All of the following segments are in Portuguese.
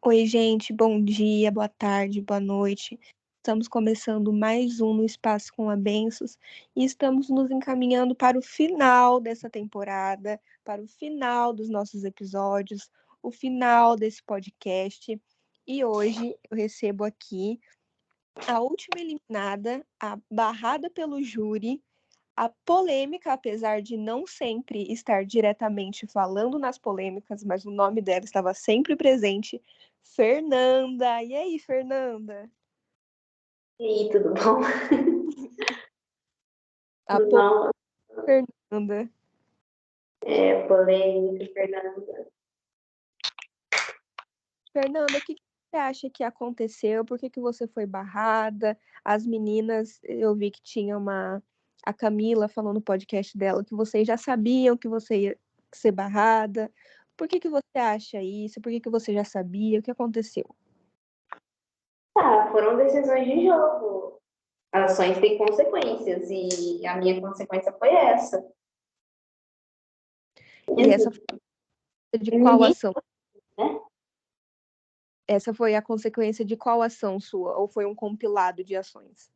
Oi, gente, bom dia, boa tarde, boa noite. Estamos começando mais um No Espaço com Abenços e estamos nos encaminhando para o final dessa temporada, para o final dos nossos episódios, o final desse podcast. E hoje eu recebo aqui a última eliminada, a barrada pelo júri, a polêmica, apesar de não sempre estar diretamente falando nas polêmicas, mas o nome dela estava sempre presente, Fernanda. E aí, Fernanda? E aí, tudo bom? A Não, Fernanda. polêmica, Fernanda. Fernanda, o que você acha que aconteceu? Por que você foi barrada? As meninas, eu vi que tinha a Camila falou no podcast dela que vocês já sabiam que você ia ser barrada. Por que você acha isso? Por que você já sabia? O que aconteceu? Tá, foram decisões de jogo. Ações têm consequências e a minha consequência foi essa. E essa foi de qual Ninguém, ação? né? Essa foi a consequência de qual ação sua? Ou foi um compilado de ações?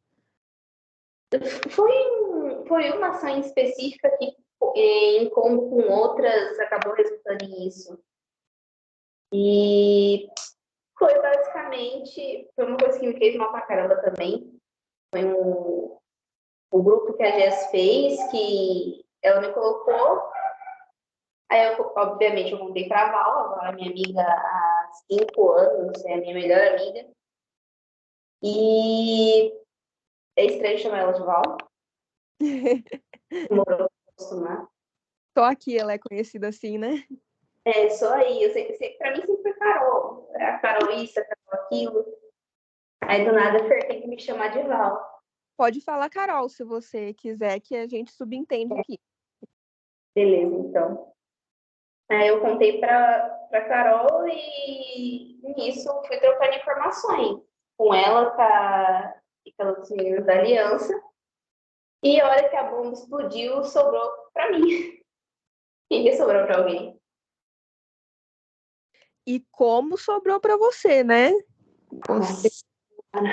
Foi uma ação em específica que, em combo com outras, acabou resultando nisso. E foi basicamente, foi uma coisa que me fez mal pra caramba também. Foi o grupo que a Jess fez, que ela me colocou. Aí, obviamente, eu contei pra Val é minha amiga há 5 anos, é a minha melhor amiga. E é estranho chamar ela de Val, como eu acostumar. Só aqui ela é conhecida assim, né? É, só aí, pra mim sempre foi Carol. A Carol isso, a Carol aquilo. Aí, do nada, a Fer tem que me chamar de Val. Pode falar, Carol, se você quiser, que a gente subentende aqui. Beleza, então. Aí eu contei pra Carol e nisso fui trocando informações com ela, e pelas meninas da Aliança. E a hora que a bomba explodiu, sobrou pra mim. Queria sobrar pra alguém. E como sobrou para você, né? Você Nossa.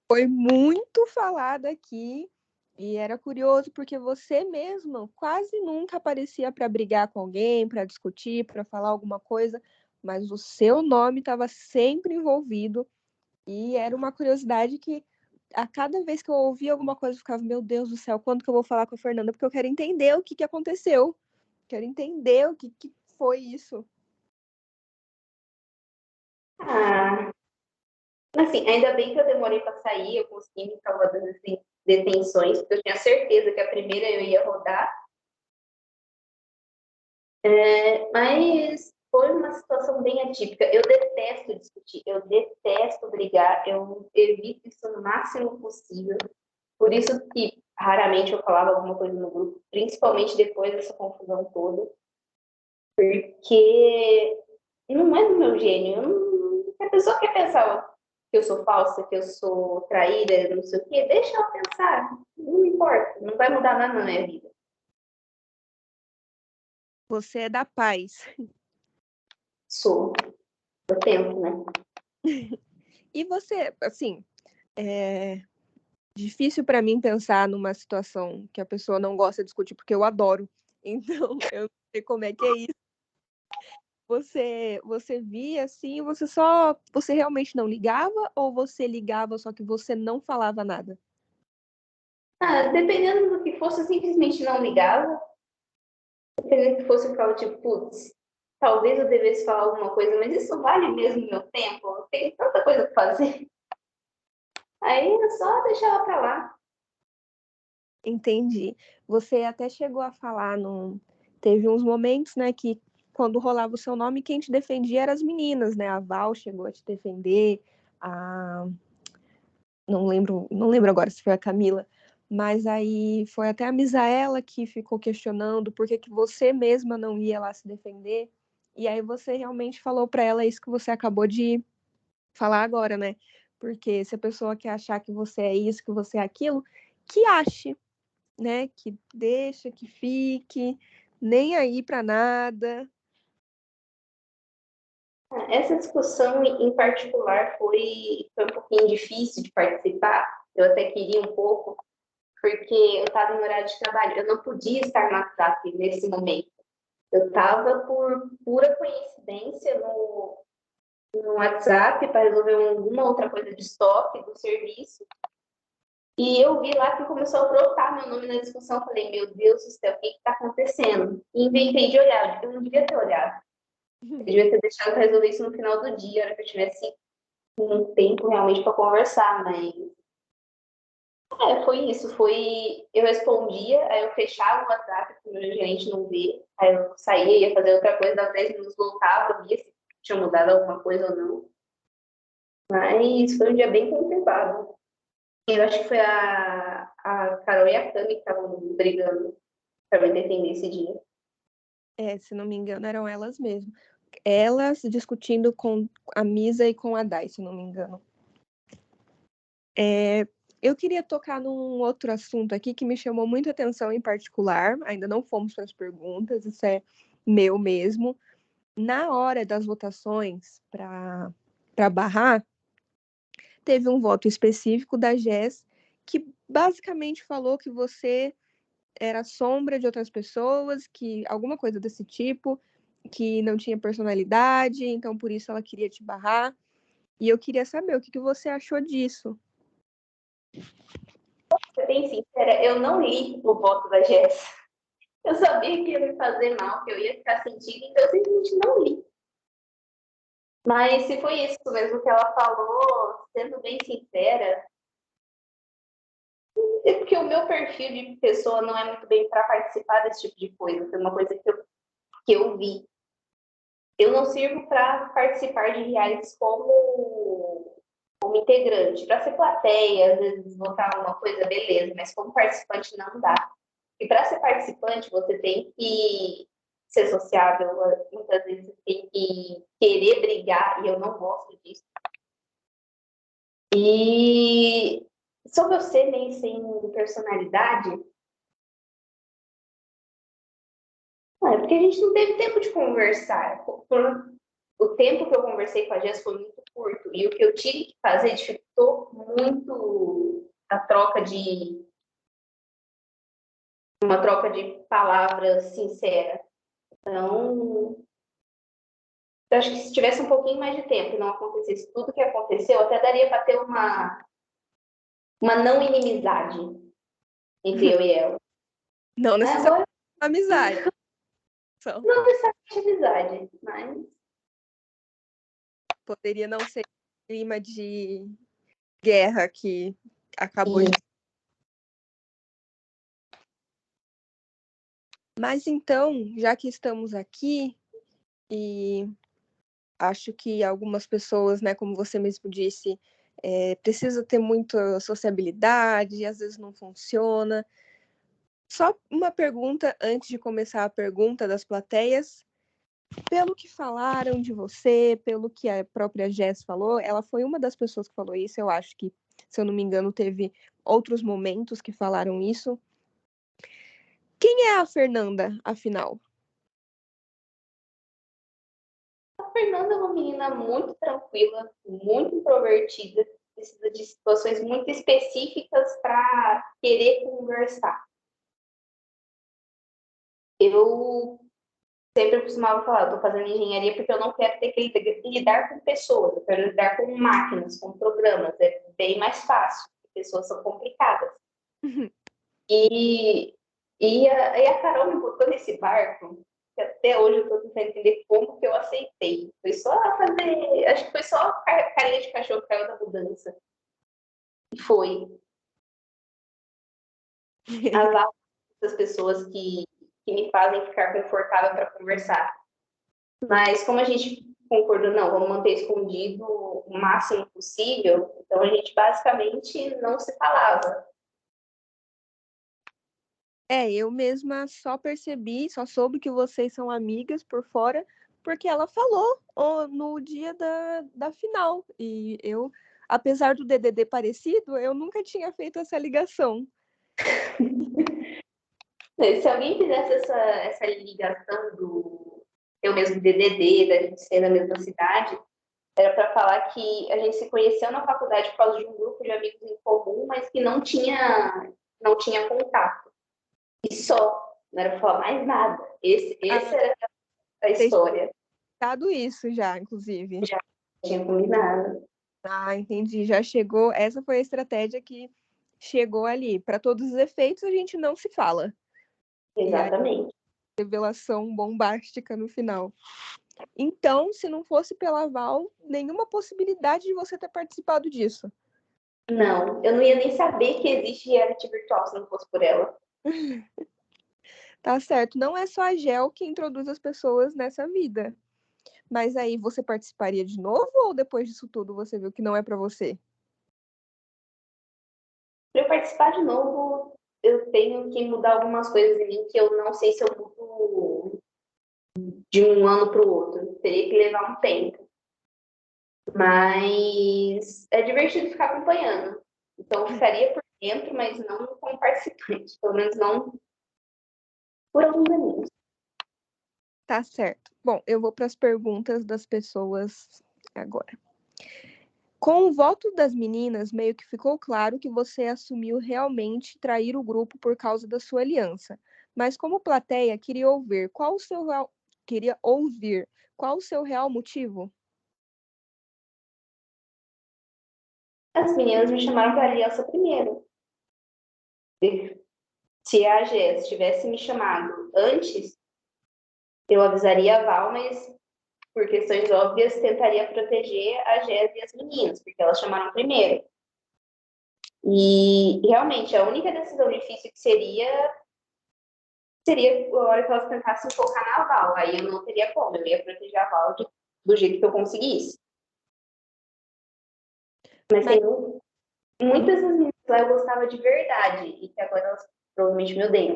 foi muito falada aqui e era curioso porque você mesma quase nunca aparecia para brigar com alguém, para discutir, para falar alguma coisa, mas o seu nome estava sempre envolvido e era uma curiosidade que a cada vez que eu ouvia alguma coisa eu ficava, meu Deus do céu, quando que eu vou falar com a Fernanda? Porque eu quero entender o que aconteceu. Quero entender o que foi isso. Ah, assim, ainda bem que eu demorei pra sair, eu consegui me salvar das detenções, porque eu tinha certeza que a primeira eu ia rodar. Mas foi uma situação bem atípica. Eu detesto discutir, eu detesto brigar, eu evito isso no máximo possível. Por isso que raramente eu falava alguma coisa no grupo, principalmente depois dessa confusão toda, porque não é do meu gênio. Se a pessoa quer pensar que eu sou falsa, que eu sou traída, não sei o quê, deixa ela pensar. Não importa, não vai mudar nada na minha vida. Você é da paz. Sou. Eu tento, né? E você, assim, é difícil para mim pensar numa situação que a pessoa não gosta de discutir, porque eu adoro. Então, eu não sei como é que é isso. Você via assim, você realmente não ligava ou você ligava só que você não falava nada? Ah, dependendo do que fosse, eu simplesmente não ligava. Dependendo do que fosse, eu ficava tipo, putz, talvez eu devesse falar alguma coisa, mas isso vale mesmo meu tempo? Eu tenho tanta coisa pra fazer. Aí eu só deixava pra lá. Entendi. Você até chegou a falar teve uns momentos, né, que quando rolava o seu nome, quem te defendia eram as meninas, né? A Val chegou a te defender, a não lembro agora se foi a Camila, mas aí foi até a Misaela que ficou questionando por que que você mesma não ia lá se defender. E aí você realmente falou para ela isso que você acabou de falar agora, né? Porque se a pessoa quer achar que você é isso, que você é aquilo, que ache, né? Que deixa, que fique, nem aí para nada. Essa discussão em particular foi um pouquinho difícil de participar. Eu até queria um pouco, porque eu estava em horário de trabalho. Eu não podia estar no WhatsApp nesse momento. Eu estava, por pura coincidência, no WhatsApp para resolver alguma outra coisa de estoque do serviço. E eu vi lá que começou a brotar meu nome na discussão. Falei, meu Deus do céu, o que está acontecendo? E inventei de olhar. Eu não devia ter olhado. Eu devia ter deixado para resolver isso no final do dia, a hora que eu tivesse um tempo realmente para conversar, mas foi isso, eu respondia, aí eu fechava o WhatsApp para o meu gerente não ver, aí eu saía, ia fazer outra coisa, dava 10 minutos, voltava, via se tinha mudado alguma coisa ou não. Mas foi um dia bem conturbado. Eu acho que foi a Carol e a Cami que estavam brigando para me defender esse dia. Se não me engano, eram elas mesmo. Elas discutindo com a Misa e com a Dai, se não me engano. Eu queria tocar num outro assunto aqui que me chamou muita atenção em particular. Ainda não fomos para as perguntas, isso é meu mesmo. Na hora das votações para barrar, teve um voto específico da Jess que basicamente falou que você era sombra de outras pessoas, que alguma coisa desse tipo, que não tinha personalidade, então por isso ela queria te barrar. E eu queria saber o que você achou disso. Ser bem sincera, eu não li o voto da Jess. Eu sabia que ia me fazer mal, que eu ia ficar sentindo, então eu simplesmente não li. Mas se foi isso mesmo que ela falou, sendo bem sincera, é porque o meu perfil de pessoa não é muito bem para participar desse tipo de coisa. Foi uma coisa que eu vi. Eu não sirvo para participar de realities como integrante. Para ser plateia, às vezes votar alguma coisa, beleza, mas como participante não dá. E para ser participante, você tem que ser sociável, muitas vezes tem que querer brigar, e eu não gosto disso. E sobre eu ser meio sem personalidade, é porque a gente não teve tempo de conversar. O tempo que eu conversei com a Jess foi muito curto, e o que eu tive que fazer dificultou muito a troca de uma troca de palavras sincera. Então, eu acho que se tivesse um pouquinho mais de tempo e não acontecesse tudo que aconteceu, até daria para ter uma não inimizade entre eu e ela. Não necessariamente Agora, amizade. não necessariamente amizade, mas Poderia não ser clima de guerra que acabou de. Mas então, já que estamos aqui, e acho que algumas pessoas, né, como você mesmo disse, precisa ter muita sociabilidade, e às vezes não funciona. Só uma pergunta antes de começar a pergunta das plateias. Pelo que falaram de você, pelo que a própria Jess falou, ela foi uma das pessoas que falou isso. Eu acho que, se eu não me engano, teve outros momentos que falaram isso. Quem é a Fernanda, afinal? a Fernanda é uma menina muito tranquila, muito introvertida, precisa de situações muito específicas para querer conversar. Eu sempre costumava falar, eu estou fazendo engenharia porque eu não quero ter que lidar com pessoas, eu quero lidar com máquinas, com programas, é bem mais fácil, pessoas são complicadas. E, e a Carol me botou nesse barco, que até hoje eu estou tentando entender como que eu aceitei. Foi só fazer, acho que foi só a carinha de cachorro que caiu da mudança. E foi. As pessoas que me fazem ficar confortável para conversar. Mas como a gente concordou, não, vamos manter escondido o máximo possível, então a gente basicamente não se falava. Eu mesma só percebi, só soube que vocês são amigas por fora, porque ela falou no dia da final. E eu, apesar do DDD parecido, eu nunca tinha feito essa ligação. Se alguém fizesse essa ligação ter o mesmo DDD, da gente ser da mesma cidade, era para falar que a gente se conheceu na faculdade por causa de um grupo de amigos em comum, mas que não tinha contato. E só, não era pra falar mais nada. Essa era a história. Deixado isso já, inclusive. Já tinha combinado. Ah, entendi. Já chegou. Essa foi a estratégia que chegou ali. Para todos os efeitos, a gente não se fala. E aí, Exatamente. revelação bombástica no final. Então, se não fosse pela Val, nenhuma possibilidade de você ter participado disso. Não, eu não ia nem saber que existe reality virtual se não fosse por ela. Tá certo. Não é só a Gel que introduz as pessoas nessa vida. Mas aí você participaria de novo ou depois disso tudo você viu que não é para você? Para eu participar de novo, eu tenho que mudar algumas coisas em mim que eu não sei se eu mudo de um ano para o outro. Teria que levar um tempo. Mas é divertido ficar acompanhando. Então, eu ficaria por dentro, mas não como participante. Pelo menos não por alguns aninhos. Tá certo. Bom, eu vou para as perguntas das pessoas agora. Com o voto das meninas, meio que ficou claro que você assumiu realmente trair o grupo por causa da sua aliança. Mas como plateia, queria ouvir qual o seu real motivo? As meninas me chamaram para aliança primeiro. Se a Jess tivesse me chamado antes, eu avisaria a Val, mas por questões óbvias, tentaria proteger a Jess e as meninas, porque elas chamaram primeiro. E realmente, a única decisão difícil que seria a hora que elas tentassem focar na Val. Aí eu não teria como, eu ia proteger a Val do jeito que eu conseguisse. Mas Mas, tem muitas das meninas lá eu gostava de verdade, e que agora elas provavelmente me odeiam.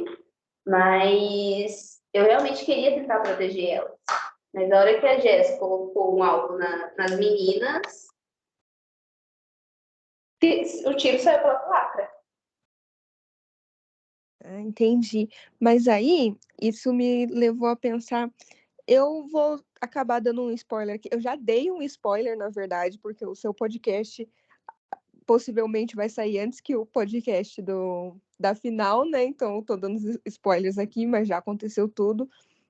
Mas eu realmente queria tentar proteger elas. Mas a hora que a Jess colocou um alvo nas meninas, o tiro saiu pela culatra. entendi. Mas aí, isso me levou a pensar. Eu vou acabar dando um spoiler aqui. Eu já dei um spoiler, na verdade, porque o seu podcast possivelmente vai sair antes que o podcast da final, né? Então, eu tô dando spoilers aqui, mas já aconteceu tudo.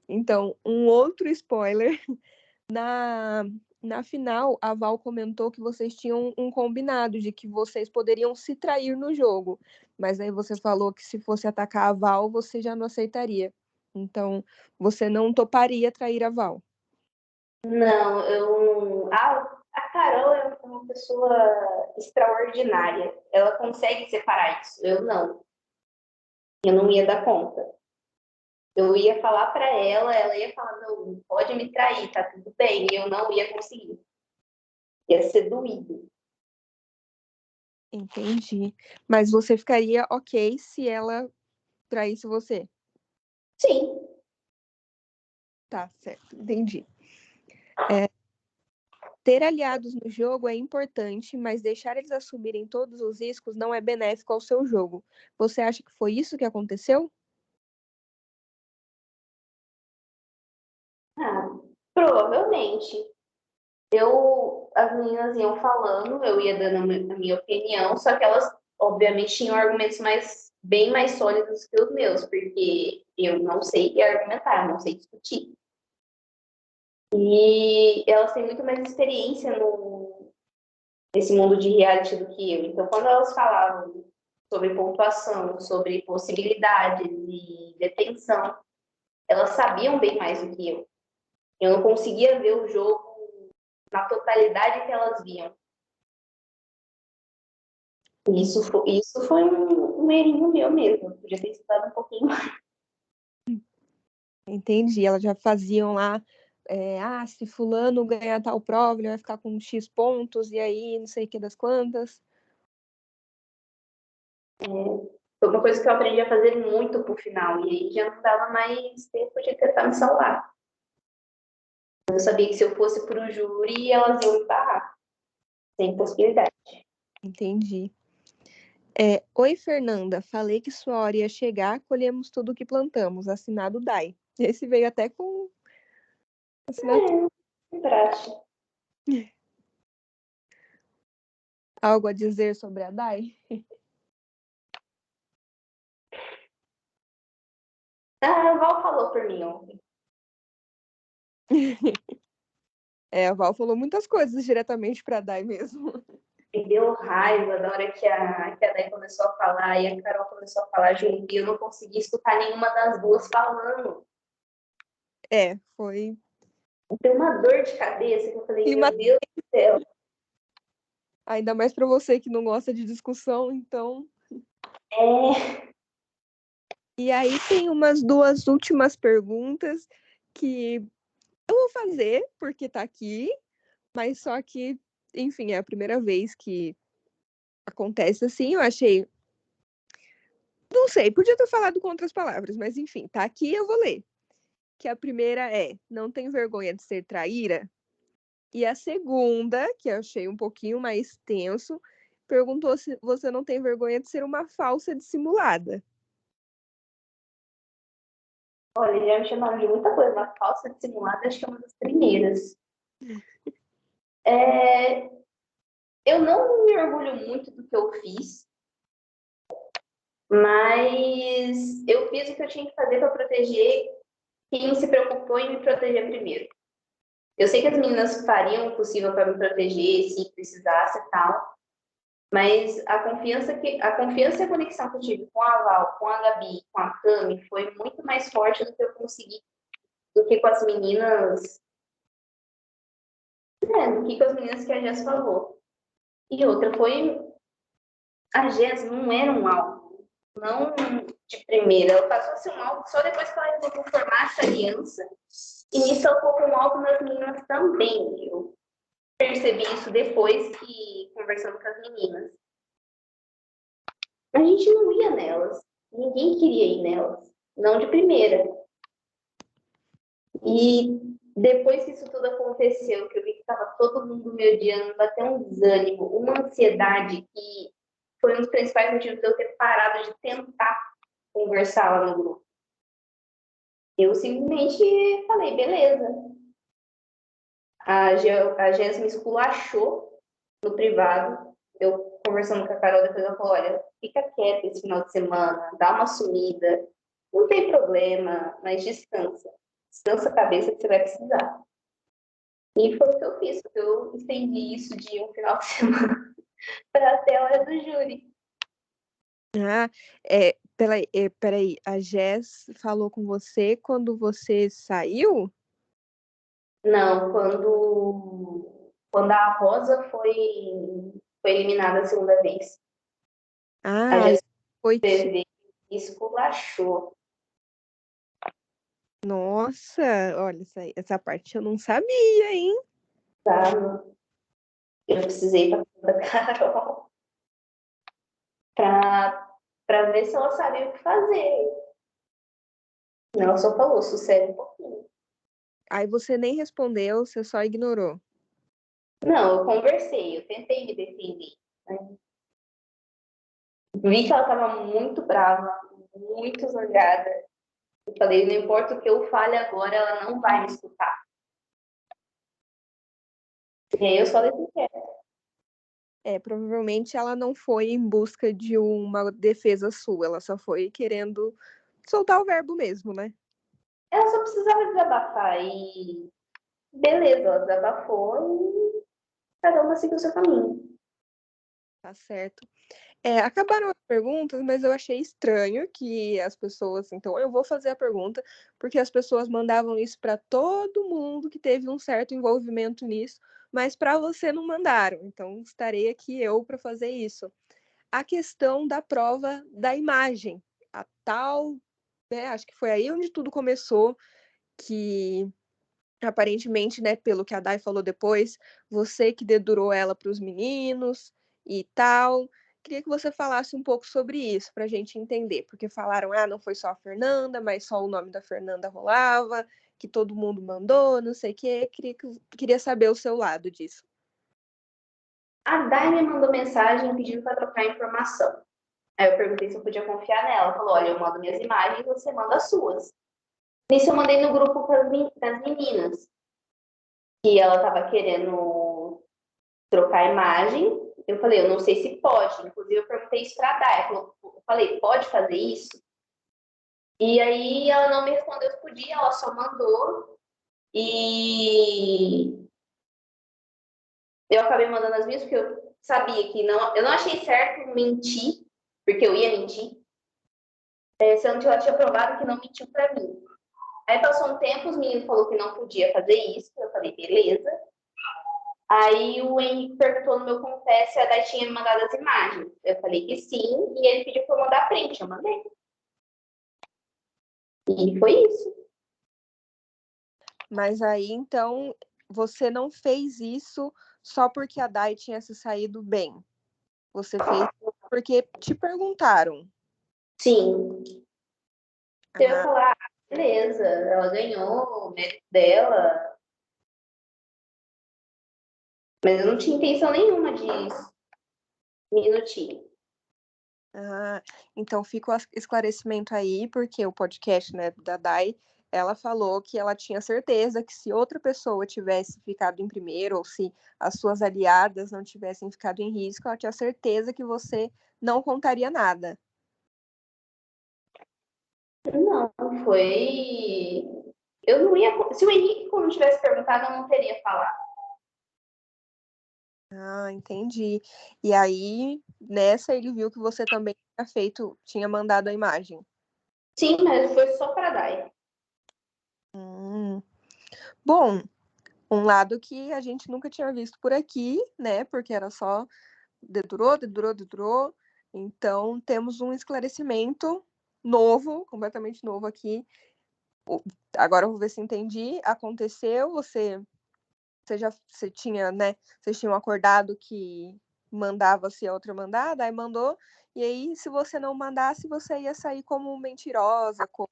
Então, um outro spoiler. Na final, a Val comentou que vocês tinham um combinado de que vocês poderiam se trair no jogo. Mas aí você falou que se fosse atacar a Val, você já não aceitaria. Então, você não toparia trair a Val. Não, eu. A Carol é uma pessoa extraordinária. Ela consegue separar isso. Eu não. Eu não ia dar conta. Eu ia falar para ela ia falar: não, pode me trair, tá tudo bem. E eu não ia conseguir. Ia ser doído. Entendi. Mas você ficaria ok se ela traísse você? Sim. Tá, certo. Entendi. Ter aliados no jogo é importante, mas deixar eles assumirem todos os riscos não é benéfico ao seu jogo. Você acha que foi isso que aconteceu? Ah, provavelmente. As meninas iam falando, eu ia dando a minha opinião, só que elas, obviamente, tinham argumentos bem mais sólidos que os meus, porque eu não sei argumentar, eu não sei discutir. E elas têm muito mais experiência nesse mundo de reality do que eu. Então, quando elas falavam sobre pontuação, sobre possibilidades e detenção, elas sabiam bem mais do que eu. Eu não conseguia ver o jogo na totalidade que elas viam. Isso foi um errinho meu mesmo. Podia ter estudado um pouquinho mais. Entendi. Elas já faziam lá, se fulano ganhar tal prova, ele vai ficar com X pontos, e aí não sei o que das quantas. Foi uma coisa que eu aprendi a fazer muito pro final. E aí já não dava mais tempo de tentar me salvar. Eu sabia que se eu fosse pro júri, elas iam me barrar. Sem possibilidade. Entendi. Oi, Fernanda. Falei que sua hora ia chegar, colhemos tudo o que plantamos. Assinado Dai. Esse veio até com Assinatura. Praxe. Algo a dizer sobre a Dai? A Val falou por mim ontem. A Val falou muitas coisas diretamente pra Dai mesmo. Me deu raiva na hora que a Dai começou a falar e a Carol começou a falar junto, e eu não consegui escutar nenhuma das duas falando. Foi. Deu uma dor de cabeça que eu falei, Clima... meu Deus do céu. Ainda mais pra você que não gosta de discussão, então. E aí tem umas duas últimas perguntas que eu vou fazer, porque tá aqui, mas só que, enfim, é a primeira vez que acontece assim, eu achei. Não sei, podia ter falado com outras palavras, mas enfim, tá aqui, eu vou ler. Que a primeira é: não tem vergonha de ser traíra? E a segunda, que eu achei um pouquinho mais tenso, perguntou se você não tem vergonha de ser uma falsa dissimulada. Olha, já me chamaram de muita coisa, mas falsa dissimulada acho que é uma das primeiras. Eu não me orgulho muito do que eu fiz, mas eu fiz o que eu tinha que fazer para proteger quem se preocupou em me proteger primeiro. Eu sei que as meninas fariam o possível para me proteger se precisasse e tal, mas a confiança e a conexão que eu tive com a Val, com a Gabi, com a Cami foi muito mais forte do que eu consegui, do que com as meninas, do que com as meninas que a Jess falou. E outra foi, a Jess não era um alvo, não de primeira, ela passou a ser um alvo só depois que ela resolveu formar essa aliança, e nisso ela colocou um alvo nas meninas também. Eu percebi isso depois que conversando com as meninas. A gente não ia nelas. Ninguém queria ir nelas. Não de primeira. E depois que isso tudo aconteceu, que eu vi que estava todo mundo me odiando, bateu um desânimo, uma ansiedade que foi um dos principais motivos de eu ter parado de tentar conversar lá no grupo. Eu simplesmente falei, beleza. A Jess me esculachou no privado. Eu conversando com a Carol, depois ela falou, olha, fica quieta esse final de semana, dá uma sumida, não tem problema, mas descansa. Descansa a cabeça que você vai precisar. E foi o que eu fiz, porque eu estendi isso de um final de semana para até a hora do júri. Ah, peraí, a Jess falou com você quando você saiu? Não, quando a Rosa foi eliminada a segunda vez. A Ah, aí Jess foi. TV esculachou. Nossa, olha, essa parte eu não sabia, hein? Tá? Eu precisei para da Carol para ver se ela sabia o que fazer. Ela só falou, sossega um pouquinho. Aí você nem respondeu, você só ignorou. Não, eu conversei, eu tentei me defender. Né? Vi que ela estava muito brava, muito zangada. Eu falei, não importa o que eu fale agora, ela não vai me escutar. E aí eu só deixei quieto. Provavelmente ela não foi em busca de uma defesa sua, ela só foi querendo soltar o verbo mesmo, né? Ela só precisava desabafar e beleza, ela desabafou e cada uma seguiu o seu caminho. Tá certo. Acabaram as perguntas, mas eu achei estranho que as pessoas. Então, eu vou fazer a pergunta, porque as pessoas mandavam isso para todo mundo que teve um certo envolvimento nisso, mas para você não mandaram. Então, estarei aqui eu para fazer isso. A questão da prova da imagem, a tal, né? Acho que foi aí onde tudo começou, que aparentemente, né, pelo que a Dai falou depois, você que dedurou ela para os meninos e tal. Queria que você falasse um pouco sobre isso para a gente entender, porque falaram, não foi só a Fernanda, mas só o nome da Fernanda rolava, que todo mundo mandou, não sei o quê. Queria saber o seu lado disso. A Dai me mandou mensagem pedindo para trocar informação. Aí eu perguntei se eu podia confiar nela. Ela falou, olha, eu mando minhas imagens, você manda as suas. Nisso eu mandei no grupo das meninas. que ela estava querendo trocar a imagem. Eu falei, eu não sei se pode. Inclusive, eu perguntei isso para a Day. Eu falei, pode fazer isso? E aí ela não me respondeu se podia, ela só mandou. E eu acabei mandando as minhas, porque eu sabia que não, eu não achei certo mentir, porque eu ia mentir, sendo que ela tinha provado que não mentiu para mim. Aí passou um tempo, os meninos falaram que não podia fazer isso, eu falei, beleza. Aí o Henrique perguntou no meu confesso se a Dai tinha me mandado as imagens. Eu falei que sim, e ele pediu para eu mandar print, eu mandei. E foi isso. Mas aí, então, você não fez isso só porque a Dai tinha se saído bem. Você fez porque te perguntaram. Sim. Se eu falar, beleza, ela ganhou o mérito dela, mas eu não tinha intenção nenhuma de minutinho. Então fica o esclarecimento aí, porque o podcast, né, da Dai, ela falou que ela tinha certeza que se outra pessoa tivesse ficado em primeiro, ou se as suas aliadas não tivessem ficado em risco, ela tinha certeza que você não contaria nada. Não, foi. Eu não ia. Se o Henrique não tivesse perguntado, eu não teria falado. Entendi. E aí, nessa, ele viu que você também tinha mandado a imagem. Sim, mas foi só para dar. Bom, um lado que a gente nunca tinha visto por aqui, né? Porque era só dedurou. Então, temos um esclarecimento novo, completamente novo aqui. Agora eu vou ver se entendi. Aconteceu, você tinha, né? Vocês tinham acordado que mandava se a outra mandar, aí mandou. E aí, se você não mandasse, você ia sair como mentirosa, como,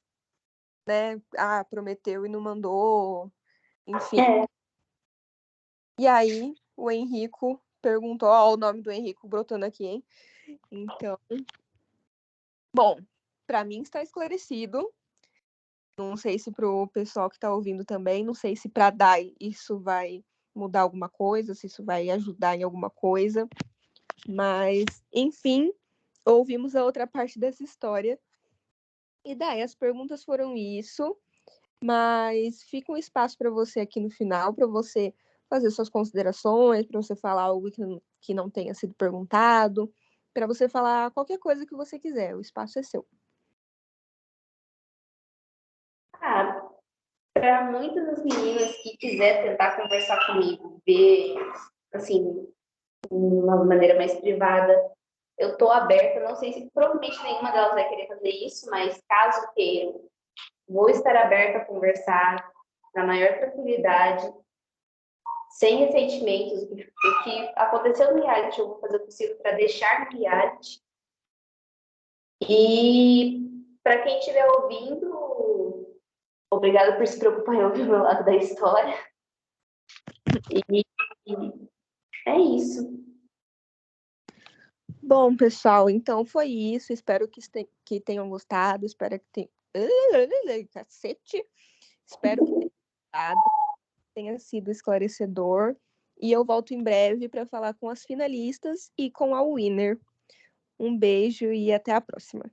né? Prometeu e não mandou. Enfim. E aí, o Henrico perguntou, ó, o nome do Henrico brotando aqui, hein? Então, bom, para mim está esclarecido. Não sei se pro pessoal que está ouvindo também, não sei se para Dai isso vai mudar alguma coisa, se isso vai ajudar em alguma coisa. Mas, enfim, ouvimos a outra parte dessa história. E Dai, as perguntas foram isso, mas fica um espaço para você aqui no final, para você fazer suas considerações, para você falar algo que não tenha sido perguntado, para você falar qualquer coisa que você quiser. O espaço é seu. Para muitas das meninas que quiser tentar conversar comigo, ver, assim, de uma maneira mais privada, eu estou aberta. Não sei se provavelmente nenhuma delas vai querer fazer isso, mas caso queiram, vou estar aberta a conversar na maior tranquilidade, sem ressentimentos. O que aconteceu no reality, eu vou fazer o possível para deixar no reality. E para quem estiver ouvindo, obrigada por se preocupar em ouvir o meu lado da história. E é isso. Bom, pessoal, então foi isso. Espero que tenham gostado. Espero que tenham. Cacete! Espero que tenham gostado, tenha sido esclarecedor. E eu volto em breve para falar com as finalistas e com a winner. Um beijo e até a próxima.